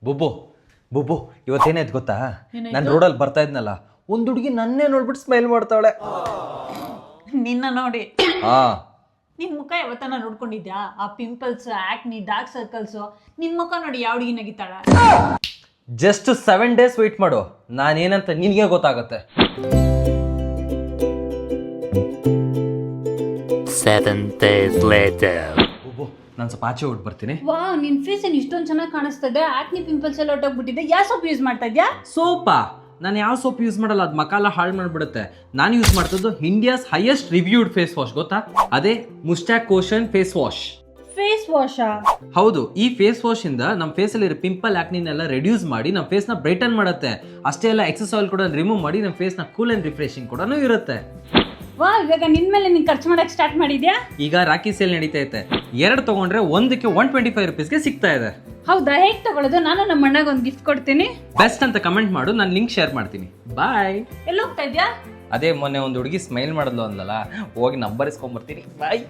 ಬುಬ್ಬು ಬುಬ್ಬು ಇವತ್ತೇನಾಯ್ತು ಗೊತ್ತಾ? ನಾನು ರೋಡಲ್ಲಿ ಬರ್ತಾ ಇದ್ನಲ್ಲ, ಒಂದು ಹುಡುಗಿ ನನ್ನೇ ನೋಡ್ಬಿಟ್ಟು ಸ್ಮೈಲ್ ಮಾಡ್ತಾವಳೆ. ನಿನ್ನ ನೋಡಿ ಹಾ, ನಿನ್ ಮುಖ ಯಾವತ್ತನ ನೋಡ್ಕೊಂಡಿದ್ಯಾ? ಆ ಪಿಂಪಲ್ಸ್, ಆಕ್ನಿ, ಡಾರ್ಕ್ ಸರ್ಕಲ್ಸ್, ನಿನ್ ಮುಖ ನೋಡಿ ಯಾವ ಹುಡುಗಿ ನಗಿತಾಳ? ಜಸ್ಟ್ 7 days ವೆಯ್ಟ್ ಮಾಡು, ನಾನೇನಂತ ನಿನಗೆ ಗೊತ್ತಾಗತ್ತೆ. 7 days later. ಬುಬ್ಬು ನಾನು ಸ್ವಲ್ಪ ಆಚೆ ಹೊಟ್ಟು ಬರ್ತೀನಿ. ವಾವ್, ನಿನ್ ಫೇಸ್ ಏನ್ ಇಷ್ಟೊಂದು ಚೆನ್ನಾಗಿ ಕಾಣಿಸ್ತಾ ಇದೆ. ಆಕ್ನಿ ಪಿಂಪಲ್ಸ್ ಎಲ್ಲ ಹೊಟ್ಟೋಗ್ಬಿಟ್ಟಿದೆ. ಯಾವ ಸೋಪ್ ಯೂಸ್ ಮಾಡ್ತಾ ಇದ್ಯಾ? ಸೋಪಾ? ನಾನು ಯಾವ ಸೋಪ್ ಯೂಸ್ ಮಾಡಲ್ಲ, ಅದು ಮಕಾಲ ಹಾಳು ಮಾಡಿಬಿಡುತ್ತೆ. ನಾನು ಯೂಸ್ ಮಾಡ್ತಿದ್ದು India's highest reviewed face wash, ಗೊತ್ತಾ? ಅದೇ ಮುಸ್ಟಾಕ್ ಕೋಶನ್ ಫೇಸ್ ವಾಶ್. ಫೇಸ್ ವಾಶಾ? ಹೌದು. ಈ ಫೇಸ್ ವಾಶ್ ಇಂದ ನಮ್ಮ ಫೇಸಲ್ಲಿ ಪಿಂಪಲ್ ಆಕ್ನಿನೆಲ್ಲ ರೆಡ್ಯೂಸ್ ಮಾಡಿ ನಮ್ಮ ಫೇಸ್ನ ಬ್ರೈಟನ್ ಮಾಡುತ್ತೆ. ಅಷ್ಟೇ ಅಲ್ಲ, ಎಕ್ಸಸ್ ಆಯಿಲ್ ಕೂಡ ರಿಮೂವ್ ಮಾಡಿ ನಮ್ಮ ಫೇಸ್ನ ಕೂಲ್ ಅಂಡ್ ರಿಫ್ರೆಶಿಂಗ್ ಕೂಡ ಇರುತ್ತೆ. ವಾ, ಇವಾಗ ನಿನ್ ಮೇಲೆ ನೀನ್ ಖರ್ಚು ಮಾಡಕ್ ಸ್ಟಾರ್ಟ್ ಮಾಡಿದ್ಯಾ? ಈಗ ರಾಖಿ ಸೇಲ್ ನಡೀತಾ ಐತೆ. 2 ತಗೊಂಡ್ರೆ ಒಂದಕ್ಕೆ 125 rupeesಗೆ ಸಿಗ್ತಾ ಇದೆ. ಹೌದಾ? ಹೇಗ್ ತಗೊಳ್ಳೋದು? ನಾನು ನಮ್ಮ ಅಣ್ಣಗೆ ಒಂದು ಗಿಫ್ಟ್ ಕೊಡ್ತೀನಿ. ಬೆಸ್ಟ್ ಅಂತ ಕಮೆಂಟ್ ಮಾಡು, ನಾನು ಲಿಂಕ್ ಶೇರ್ ಮಾಡ್ತೀನಿ. ಬಾಯ್. ಎಲ್ಲಿ ಹೋಗ್ತಾ ಇದ್ಯಾ? ಅದೇ ಮೊನ್ನೆ ಒಂದು ಹುಡುಗಿ ಸ್ಮೈಲ್ ಮಾಡಿದ್ಲು ಅಂದಲ್ಲ, ಹೋಗಿ ನಂಬರ್ ಇಸ್ಕೊಂಡ್ಬರ್ತೀನಿ. ಬಾಯ್.